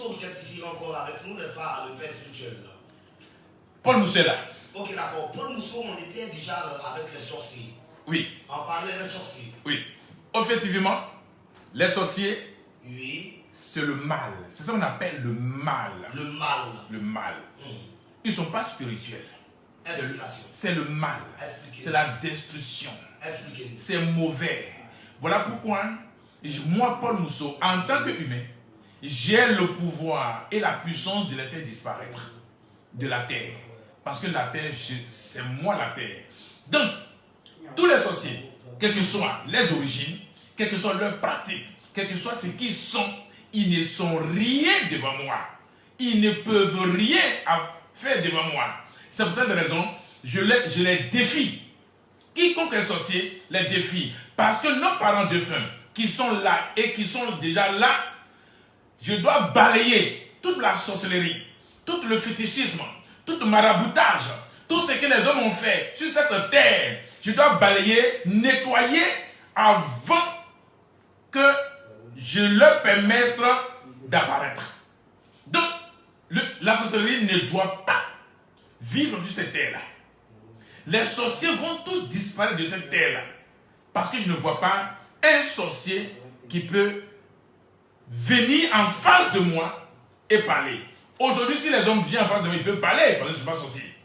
Mousseau qui est ici encore avec nous, n'est-ce pas, le père spirituel. Paul Mousseau est là. Ok, d'accord. Paul Mousseau, on était déjà avec les sorciers. Oui. On parlait des sorciers. Oui. Effectivement, les sorciers, oui, c'est le mal. C'est ça qu'on appelle le mal. Le mal. Le mal. Ils ne sont pas spirituels. C'est le mal. C'est la destruction. C'est mauvais. Voilà pourquoi, moi, Paul Mousseau, en tant qu'humain, j'ai le pouvoir et la puissance de les faire disparaître de la terre. Parce que la terre, c'est moi la terre. Donc, tous les sorciers, quelles que soient les origines, quelles que soient leurs pratiques, quels que soient ce qu'ils sont, ils ne sont rien devant moi. Ils ne peuvent rien faire devant moi. C'est pour cette raison, je les défie. Quiconque est sorcier, les défie. Parce que nos parents défunts, qui sont là et qui sont déjà là, je dois balayer toute la sorcellerie, tout le fétichisme, tout le maraboutage, tout ce que les hommes ont fait sur cette terre. Je dois balayer, nettoyer avant que je leur permette d'apparaître. Donc, la sorcellerie ne doit pas vivre sur cette terre-là. Les sorciers vont tous disparaître de cette terre-là. Parce que je ne vois pas un sorcier qui peut venir en face de moi et parler. Aujourd'hui, si les hommes viennent en face de moi, ils peuvent parler parce que je ne suis pas sorcier.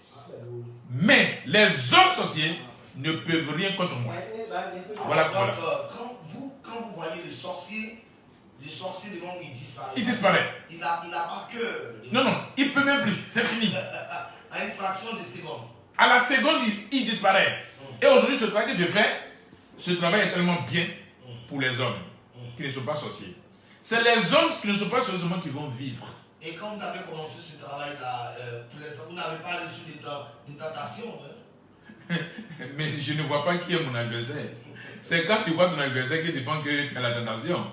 Mais les hommes sorciers ne peuvent rien contre moi. Voilà pourquoi. Donc, quand vous voyez le sorcier devant vous, il disparaît. Il disparaît. Il n'a pas cœur. Non, il ne peut même plus. C'est fini. À une fraction de seconde. À la seconde, il disparaît. Et aujourd'hui, ce travail que je fais, ce travail est tellement bien pour les hommes qui ne sont pas sorciers. C'est les hommes qui ne sont pas sorciers qui vont vivre. Et quand vous avez commencé ce travail-là, vous n'avez pas reçu de tentation. Hein? Mais je ne vois pas qui est mon adversaire. C'est quand tu vois ton adversaire que tu penses que tu as la tentation.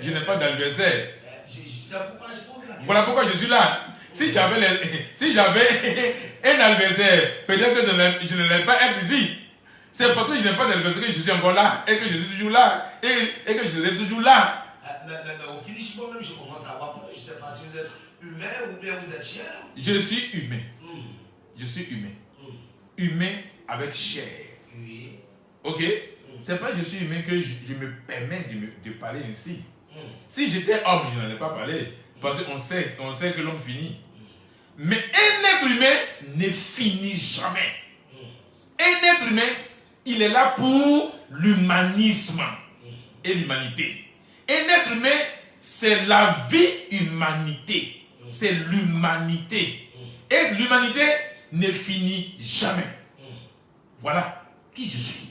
Je n'ai pas d'adversaire. C'est pourquoi je pose la question. Voilà pourquoi je suis là. Si j'avais un adversaire, peut-être que je ne l'ai pas être ici. C'est parce que je n'ai pas d'adversaire que je suis encore là. Et que je suis toujours là. Et que je serai toujours là. Mais au finissement même, je commence à avoir peur. Je ne sais pas si vous êtes humain ou bien vous êtes chair. Je suis humain. Je suis humain. Humain avec chair. Oui. Ok? C'est pas que je suis humain que je me permets de parler ainsi. Si j'étais homme, je n'allais pas parler. Parce qu'on sait que l'homme finit. Mais un être humain ne finit jamais. Un être humain, il est là pour l'humanisme et l'humanité. Un être humain, c'est la vie humanité. C'est l'humanité. Et l'humanité ne finit jamais. Voilà qui je suis.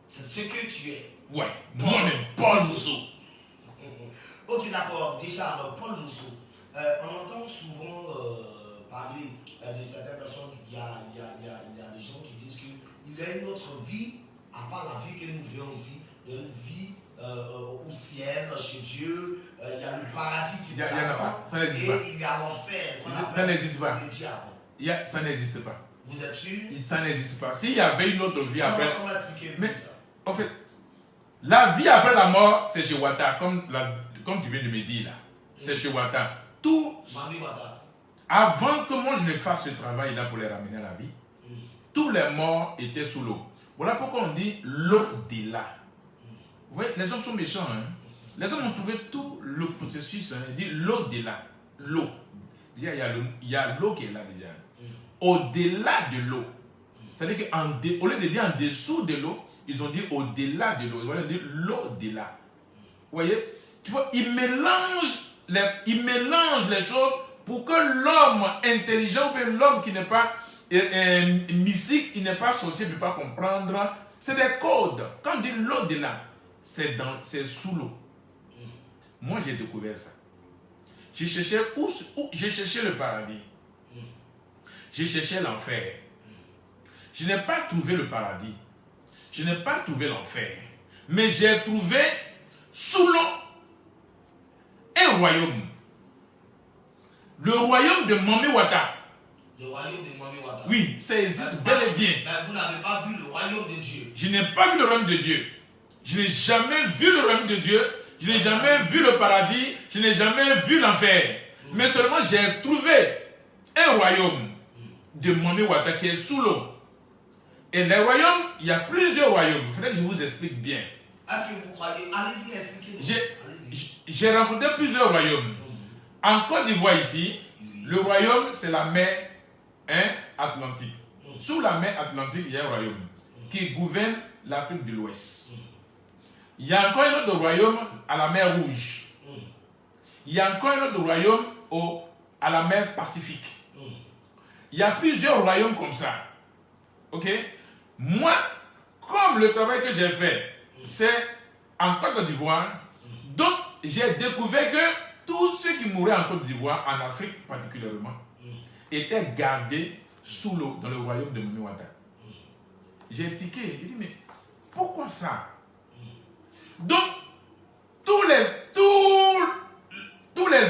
C'est ce que tu es. Ouais, moi-même, Paul Mousseau. Ok, d'accord. Déjà, Paul Mousseau, on entend souvent parler de certaines personnes. Il y a des gens qui disent qu'il y a une autre vie, à part la vie que nous vivons ici, une vie au ciel, chez Dieu. Il y a le paradis qui nous attend. Ça n'existe pas. Et il y a l'enfer. Ça n'existe pas. Le diable. Ça n'existe pas. Vous êtes sûr? Ça n'existe pas. S'il y avait une autre vie après. Comment expliquer Mais, ça? en fait, la vie après la mort, c'est chez Wata, comme tu viens de me dire là. C'est chez Wata. Avant que moi je ne fasse ce travail-là pour les ramener à la vie, tous les morts étaient sous l'eau. Voilà pourquoi on dit l'au-delà. Vous voyez, les hommes sont méchants. Hein? Les hommes ont trouvé tout le processus. Hein? Ils disent l'au-delà. L'eau. Déjà, il y a l'eau qui est là déjà. Au-delà de l'eau. C'est-à-dire qu'au lieu de dire en dessous de l'eau, ils ont dit au-delà de l'eau. Ils vont dire l'au-delà. Vous voyez? Tu vois, ils mélangent les choses pour que l'homme intelligent ou l'homme qui n'est pas mystique, il n'est pas sorcier, ne peut pas comprendre. C'est des codes. Quand on dit l'au-delà, c'est sous l'eau. Moi, j'ai découvert ça. J'ai cherché le paradis. J'ai cherché l'enfer. Je n'ai pas trouvé le paradis. Je n'ai pas trouvé l'enfer. Mais j'ai trouvé sous l'eau un royaume. Le royaume de Mami Wata. Le royaume de Mami Wata. Oui, ça existe bel et bien. Mais vous n'avez pas vu le royaume de Dieu. Je n'ai pas vu le royaume de Dieu. Je n'ai jamais vu le royaume de Dieu. Je n'ai jamais vu le paradis. Je n'ai jamais vu l'enfer. Mais seulement j'ai trouvé un royaume de Mami Wata qui est sous l'eau. Et les royaumes, il y a plusieurs royaumes. Il faudrait que je vous explique bien. Est-ce que vous croyez? Allez-y, expliquez-nous. J'ai rencontré plusieurs royaumes. En Côte d'Ivoire ici, le royaume c'est la mer Atlantique. Sous la mer Atlantique, il y a un royaume qui gouverne l'Afrique de l'Ouest. Il y a encore un autre royaume à la mer Rouge. Il y a encore un autre royaume à la mer Pacifique. Il y a plusieurs royaumes comme ça. Ok? Moi, comme le travail que j'ai fait, c'est en Côte d'Ivoire, donc j'ai découvert que tous ceux qui mouraient en Côte d'Ivoire, en Afrique particulièrement, étaient gardés sous l'eau dans le royaume de Mami Wata. J'ai tiqué, j'ai dit, mais pourquoi ça? Donc, tous les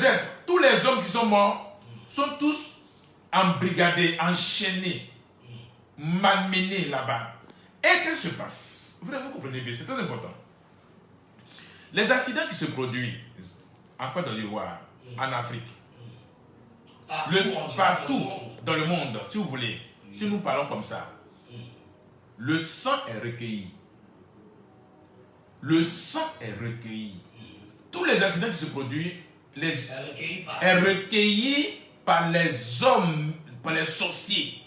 êtres, tous les hommes qui sont morts, sont tous embrigadés, enchaînés, malmenés là-bas. Et qu'est-ce qui se passe? Vous comprenez bien, c'est très important. Les accidents qui se produisent en Côte d'Ivoire, en Afrique, partout dans le monde, si vous voulez, si nous parlons comme ça, le sang est recueilli. Le sang est recueilli. Tous les accidents qui se produisent est recueilli par les hommes, par les sorciers.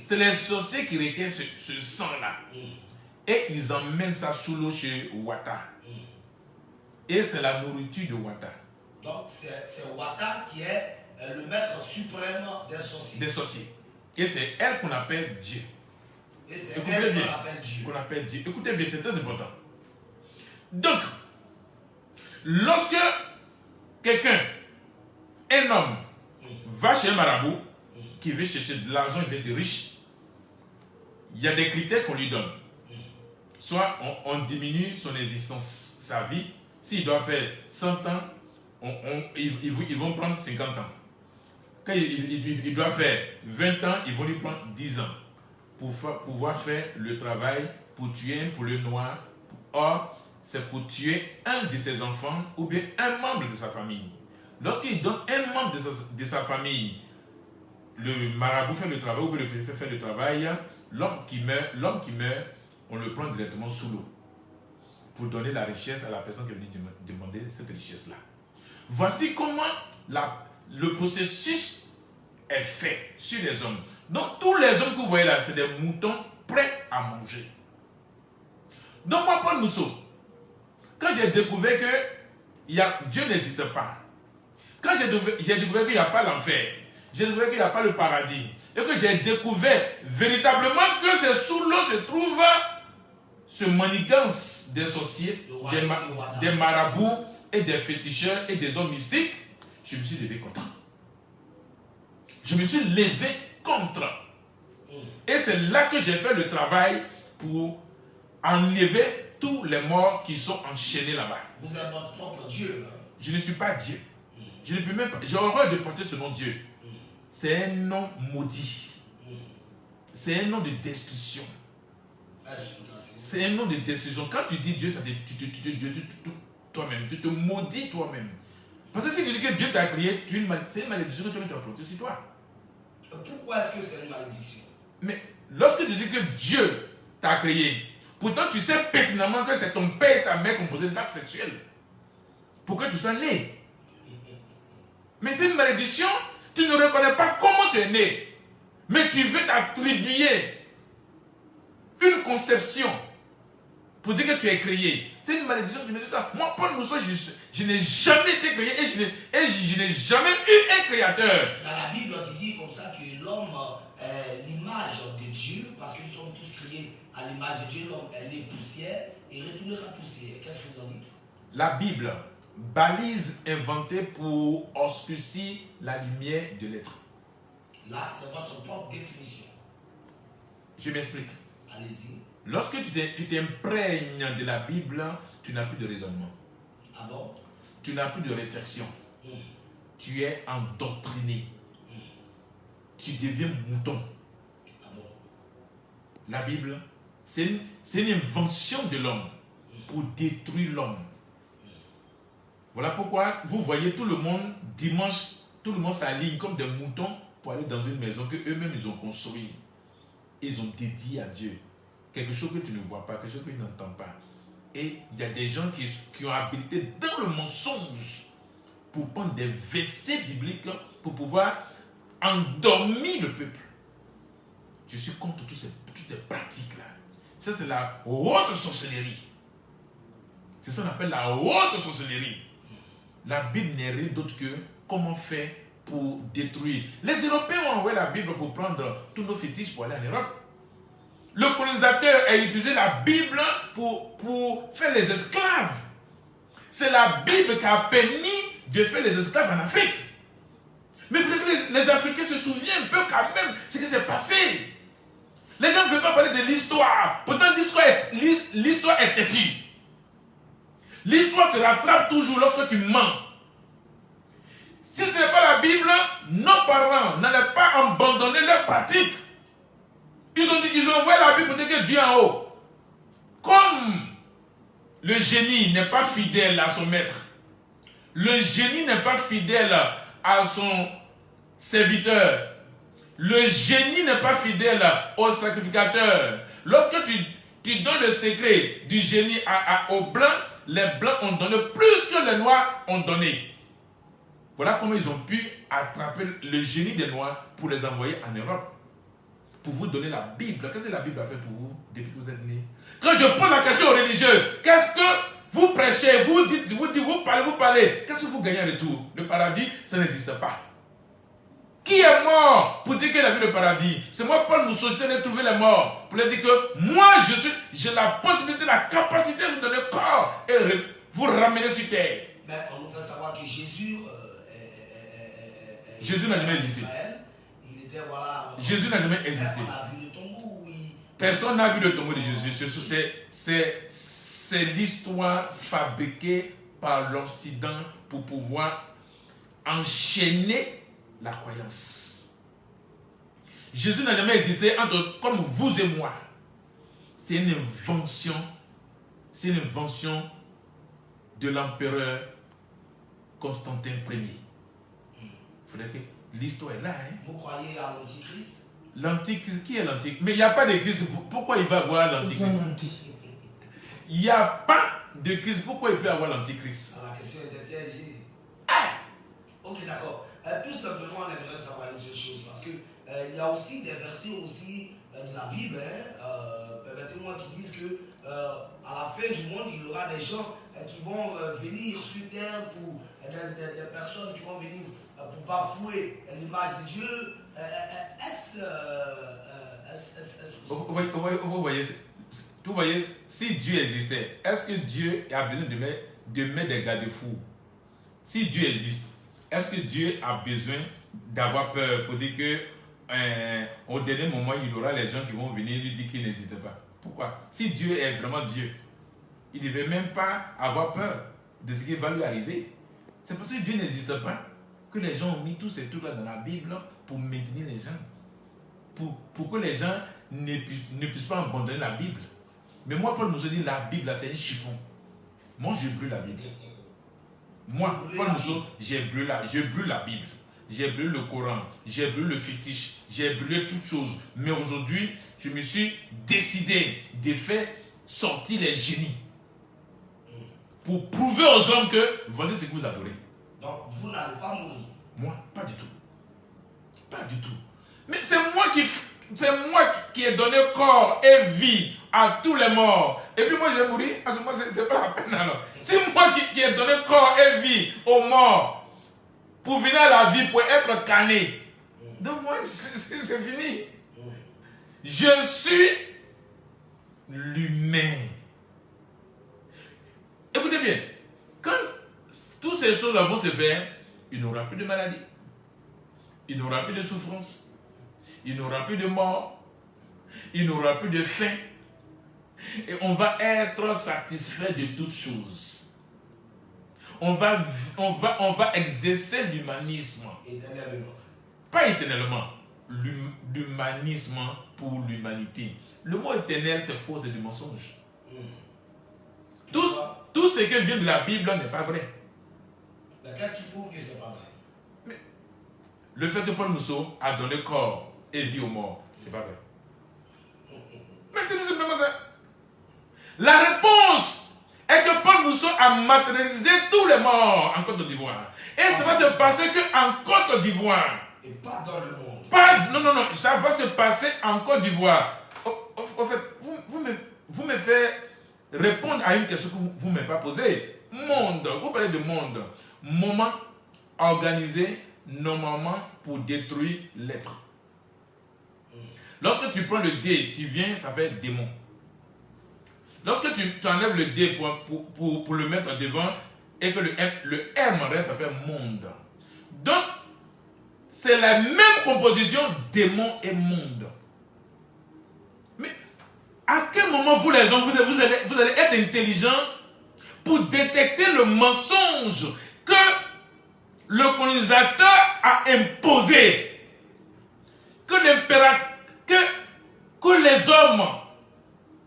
C'est les sorciers qui recueillent ce sang-là. Et ils emmènent ça sous l'eau chez Wata. Et c'est la nourriture de Wata. Donc c'est Wata qui est le maître suprême des sorciers. Des sorciers. Et c'est elle qu'on appelle Dieu. Et c'est elle qu'on appelle Dieu. Écoutez bien, c'est très important. Donc, lorsque quelqu'un, un homme, va chez un marabout, qui veut chercher de l'argent, il veut être riche, il y a des critères qu'on lui donne. Soit on diminue son existence, sa vie. S'il doit faire 100 ans, ils vont prendre 50 ans. Quand il doit faire 20 ans, ils vont lui prendre 10 ans. Pour pouvoir faire le travail, pour tuer un poulet noir. Or, c'est pour tuer un de ses enfants ou bien un membre de sa famille. Lorsqu'il donne un membre de sa famille, le marabout fait le travail ou bien le fait le travail, l'homme qui meurt, on le prend directement sous l'eau pour donner la richesse à la personne qui est venue demander cette richesse-là. Voici comment le processus est fait sur les hommes. Donc tous les hommes que vous voyez là, c'est des moutons prêts à manger. Donc moi, Paul Mousseau, quand j'ai découvert que Dieu n'existe pas, quand j'ai découvert qu'il n'y a pas l'enfer, j'ai découvert qu'il n'y a pas le paradis, et que j'ai découvert véritablement que c'est sous l'eau se trouve ce manigance des sorciers, des marabouts et des féticheurs et des hommes mystiques, je me suis levé contre. Je me suis levé contre. Et c'est là que j'ai fait le travail pour enlever tous les morts qui sont enchaînés là-bas. Vous êtes votre propre Dieu. Je ne suis pas Dieu. Je ne peux même pas. J'ai horreur de porter ce nom Dieu. C'est un nom maudit. C'est un nom de destruction. C'est un nom de destruction. Quand tu dis Dieu, ça toi-même. Tu te maudis toi-même. Parce que si tu dis que Dieu t'a créé, c'est une malédiction que tu as portée sur toi. Pourquoi est-ce que c'est une malédiction? Mais lorsque tu dis que Dieu t'a créé, pourtant tu sais pertinemment que c'est ton père et ta mère qui ont posé l'acte sexuel pour que tu sois né. Mais c'est une malédiction. Tu ne reconnais pas comment tu es né. Mais tu veux t'attribuer une conception pour dire que tu es créé. C'est une malédiction. Tu me dis, moi, Paul Mousseau, je n'ai jamais été créé et je n'ai jamais eu un créateur. Dans la Bible, on dit comme ça que l'homme est l'image de Dieu, parce que nous sommes tous créés à l'image de Dieu. L'homme est né poussière et retournera poussière. Qu'est-ce que vous en dites? La Bible, balise inventée pour obscurcir la lumière de l'être. Là, c'est votre propre définition. Je m'explique. Allez-y. Lorsque tu t'imprègnes de la Bible, tu n'as plus de raisonnement. Ah bon? Tu n'as plus de réflexion. Tu es endoctriné. Tu deviens mouton. Ah bon? La Bible, c'est une invention de l'homme pour détruire l'homme. Voilà pourquoi vous voyez tout le monde, dimanche, tout le monde s'aligne comme des moutons pour aller dans une maison qu'eux-mêmes ils ont construit. Ils ont dédié à Dieu. Quelque chose que tu ne vois pas, quelque chose que tu n'entends pas. Et il y a des gens qui ont habilité dans le mensonge pour prendre des versets bibliques pour pouvoir endormir le peuple. Je suis contre toutes ces pratiques-là. Ça, c'est la haute sorcellerie. C'est ça qu'on appelle la haute sorcellerie. La Bible n'est rien d'autre que comment faire pour détruire. Les Européens ont envoyé la Bible pour prendre tous nos fétiches pour aller en Europe. Le colonisateur a utilisé la Bible pour faire les esclaves. C'est la Bible qui a permis de faire les esclaves en Afrique. Mais il faut que les Africains se souviennent un peu quand même de ce qui s'est passé. Les gens ne veulent pas parler de l'histoire. Pourtant, l'histoire est têtue. L'histoire te rattrape toujours lorsque tu mens. Si ce n'est pas la Bible, nos parents n'allaient pas abandonner leurs pratiques. Ils ont envoyé la Bible pour dire que Dieu est en haut. Comme le génie n'est pas fidèle à son maître, le génie n'est pas fidèle à son serviteur, le génie n'est pas fidèle au sacrificateur. Lorsque tu donnes le secret du génie aux blancs, les blancs ont donné plus que les noirs ont donné. Voilà comment ils ont pu attraper le génie des noirs pour les envoyer en Europe. Pour vous donner la Bible. Qu'est-ce que la Bible a fait pour vous depuis que vous êtes nés? Quand je pose la question aux religieux, qu'est-ce que vous prêchez? Vous parlez. Qu'est-ce que vous gagnez en retour? Le paradis, ça n'existe pas. Qui est mort pour dire qu'il a vu le paradis? C'est moi, Paul Mousseau, je vais trouver les morts. Pour leur dire que moi, j'ai la possibilité, la capacité de vous donner corps et vous ramener sur terre. Mais on nous fait savoir que Jésus n'a jamais existé. Jésus n'a jamais existé. Personne n'a vu le tombeau de Jésus. C'est l'histoire fabriquée par l'Occident pour pouvoir enchaîner la croyance. Jésus n'a jamais existé comme vous et moi. C'est une invention. C'est une invention de l'empereur Constantin Ier. Il faudrait que l'histoire est là. Hein? Vous croyez à l'Antichrist? L'Antichrist, qui est l'Antichrist? Mais il n'y a pas de Christ. Pourquoi il va avoir l'Antichrist? Il n'y a pas de Christ. Pourquoi il peut avoir l'Antichrist? La question était piégée. Ok, d'accord. Tout simplement, on aimerait savoir une seule chose. Parce que il y a aussi des versets aussi de la Bible, permettez-moi, qui disent que à la fin du monde, il y aura des gens qui vont venir sur terre pour des personnes qui vont venir pour bafouer l'image de Dieu. Vous voyez, si Dieu existait, est-ce que Dieu a besoin de mettre des garde-fous? Si Dieu existe, est-ce que Dieu a besoin d'avoir peur pour dire que au dernier moment, il y aura les gens qui vont venir lui dire qu'il n'existe pas? Pourquoi? Si Dieu est vraiment Dieu, il ne devait même pas avoir peur de ce qui va lui arriver. C'est parce que Dieu n'existe pas que les gens ont mis tous ces trucs-là dans la Bible pour maintenir les gens. Pour que les gens ne puissent pas abandonner la Bible. Mais moi, Paul nous a dit la Bible, c'est un chiffon. Moi, je brûle la Bible. Moi, Paul Mousseau, je brûle la Bible. J'ai brûlé le Coran, j'ai brûlé le fétiche, j'ai brûlé toutes choses. Mais aujourd'hui, je me suis décidé de faire sortir les génies. Pour prouver aux hommes que voici ce que vous adorez. Donc, vous n'allez pas mourir? Moi, pas du tout. Pas du tout. Mais c'est moi qui ai donné corps et vie à tous les morts. Et puis moi, je vais mourir. À ce moment, c'est pas la peine alors. C'est moi qui ai donné corps et vie aux morts. Pour venir à la vie, pour être canné. Donc moi, c'est fini. Je suis l'humain. Écoutez bien, quand toutes ces choses-là vont se faire, il n'y aura plus de maladie. Il n'y aura plus de souffrance. Il n'y aura plus de mort. Il n'y aura plus de faim. Et on va être satisfait de toutes choses. On va exercer l'humanisme. Éternellement. Pas éternellement. L'humanisme pour l'humanité. Le mot éternel, c'est faux, c'est du mensonge. Tout ce qui vient de la Bible n'est pas vrai. Mais qu'est-ce qui prouve que c'est pas vrai? Mais le fait que Paul Mousseau a donné corps et vie aux morts, c'est pas vrai. Mais c'est tout simplement ça. La réponse est que Paul Mousseau a matérialisé tous les morts en Côte d'Ivoire. Et ça va se passer qu'en Côte d'Ivoire. Et pas dans le monde. Non, ça va se passer en Côte d'Ivoire. Au fait, vous me faites répondre à une question que vous ne m'avez pas posée. Monde, vous parlez de monde. Moment organisé normalement pour détruire l'être. Lorsque tu prends le dé, tu viens, ça fait démon. Lorsque tu enlèves le dé pour le mettre devant et que le M reste, ça fait monde. Donc, c'est la même composition démon et monde. Mais à quel moment vous les gens, vous allez être intelligents pour détecter le mensonge que le colonisateur a imposé, que les hommes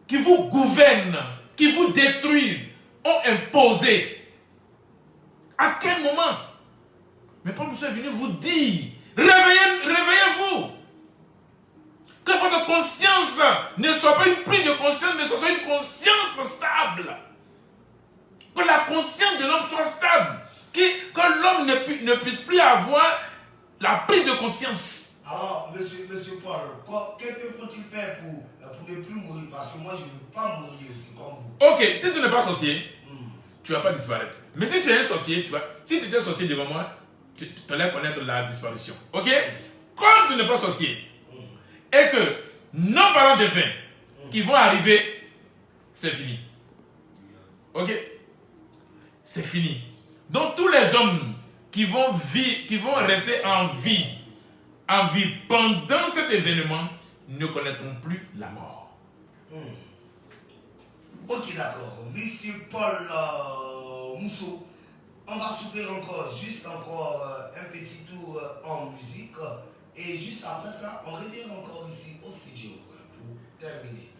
qui vous gouvernent, qui vous détruisent, ont imposé. À quel moment? Mais Paul Mousseau est venu vous dire, réveillez-vous. Que votre conscience ne soit pas une prise de conscience, mais ce soit une conscience stable. Que la conscience de l'homme soit stable. Que l'homme ne puisse plus avoir la prise de conscience. Alors, monsieur Paul, que faut-il faire pour ne plus mourir? Parce que moi, je ne veux pas mourir aussi comme vous. Ok, si tu n'es pas sorcier, tu ne vas pas disparaître. Mais si tu es un sorcier, si tu étais sorcier devant moi, tu allais connaître la disparition. Ok? Comme tu n'es pas sorcier, et que nos parents défunts qui vont arriver, c'est fini. Ok? C'est fini. Donc tous les hommes qui vont rester en vie pendant cet événement ne connaîtront plus la mort. Ok, d'accord. Monsieur Paul Mousseau, on va souper encore un petit tour en musique. Et juste après ça, on revient encore ici au studio pour terminer.